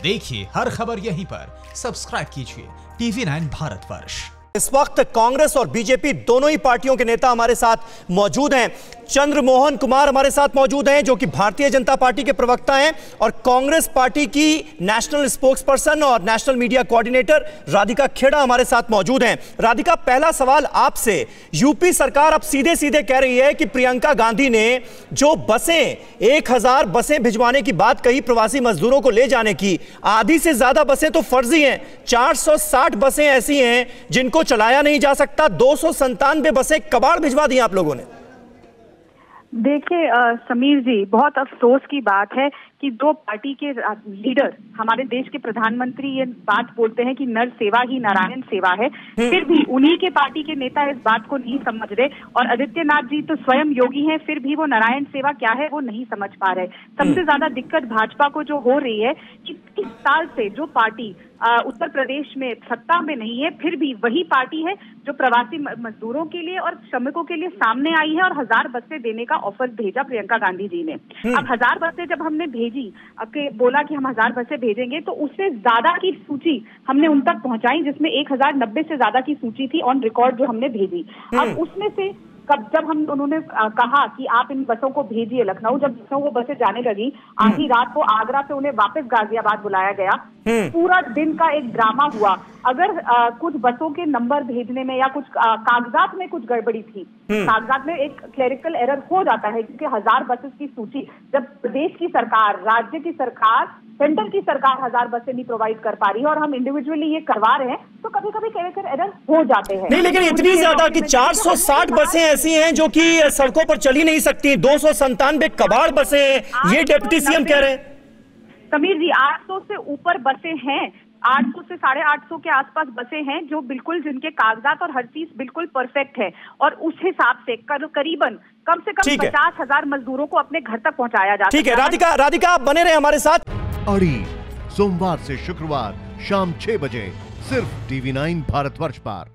देखिए हर खबर यहीं पर। सब्सक्राइब कीजिए TV9 भारतवर्ष। इस वक्त कांग्रेस और बीजेपी दोनों ही पार्टियों के नेता हमारे साथ मौजूद हैं। चंद्रमोहन कुमार हमारे साथ मौजूद हैं, जो कि भारतीय जनता पार्टी के प्रवक्ता हैं, और कांग्रेस पार्टी की नेशनल स्पोक्सपर्सन और national media coordinator Radhika Khera हमारे साथ मौजूद हैं। राधिका, पहला सवाल आपसे। यूपी सरकार अब सीधे सीधे कह रही है कि प्रियंका गांधी ने जो बसें 1000 बसें भिजवाने की बात कही प्रवासी मजदूरों को ले जाने की, आधी से ज्यादा बसें तो फर्जी हैं। 460 बसें ऐसी हैं जिनको चलाया नहीं जा सकता। 297 बसें कबाड़ भिजवा दी आप लोगों ने। देखिए समीर जी, बहुत अफसोस की बात है कि दो पार्टी के लीडर, हमारे देश के प्रधानमंत्री ये बात बोलते हैं कि नर सेवा ही नारायण सेवा है, फिर भी उन्हीं के पार्टी के नेता इस बात को नहीं समझ रहे। और आदित्यनाथ जी तो स्वयं योगी हैं, फिर भी वो नारायण सेवा क्या है वो नहीं समझ पा रहे। सबसे ज्यादा दिक्कत भाजपा को जो हो रही है कि इस साल से जो पार्टी उत्तर प्रदेश में सत्ता में नहीं है, फिर भी वही पार्टी है जो प्रवासी मजदूरों के लिए और श्रमिकों के लिए सामने आई है और 1000 बसें देने का ऑफर भेजा प्रियंका गांधी जी ने। अब 1000 बसें जब हमने भेजी, बोला कि हम 1000 बसें भेजेंगे, तो उससे ज्यादा की सूची हमने उन तक पहुंचाई, जिसमें 1090 से ज्यादा की सूची थी ऑन रिकॉर्ड जो हमने भेजी। अब उसमें से जब उन्होंने कहा कि आप इन बसों को भेजिए लखनऊ, जब वो बसें जाने लगी, आधी रात को आगरा से उन्हें वापस गाजियाबाद बुलाया गया। पूरा दिन का एक ड्रामा हुआ। अगर कुछ बसों के नंबर भेजने में या कुछ कागजात में कुछ गड़बड़ी थी, कागजात में एक क्लेरिकल एरर हो जाता है, क्योंकि 1000 बसेस की सूची जब प्रदेश की सरकार, राज्य की सरकार, सेंटर की सरकार 1000 बसें नहीं प्रोवाइड कर पा रही है और हम इंडिविजुअली ये करवा रहे हैं, तो कभी कभी क्लेरिकल एरर हो जाते हैं। नहीं, लेकिन इतनी ज्यादा कि 460 बसें ऐसी हैं जो कि सड़कों पर चल ही नहीं सकती, 297 कबाड़ बसें हैं, ये डिप्टी सीएम कह रहे हैं। समीर जी, 800 से ऊपर बसें हैं, 800 से 850 के आसपास बसें हैं जो बिल्कुल, जिनके कागजात और हर चीज बिल्कुल परफेक्ट है, और उस हिसाब से करीबन कम से कम 50,000 मजदूरों को अपने घर तक पहुंचाया जा सकता है। ठीक है राधिका, आप बने रहे हमारे साथ। अड़ी सोमवार से शुक्रवार शाम 6 बजे सिर्फ TV9 भारतवर्ष पर।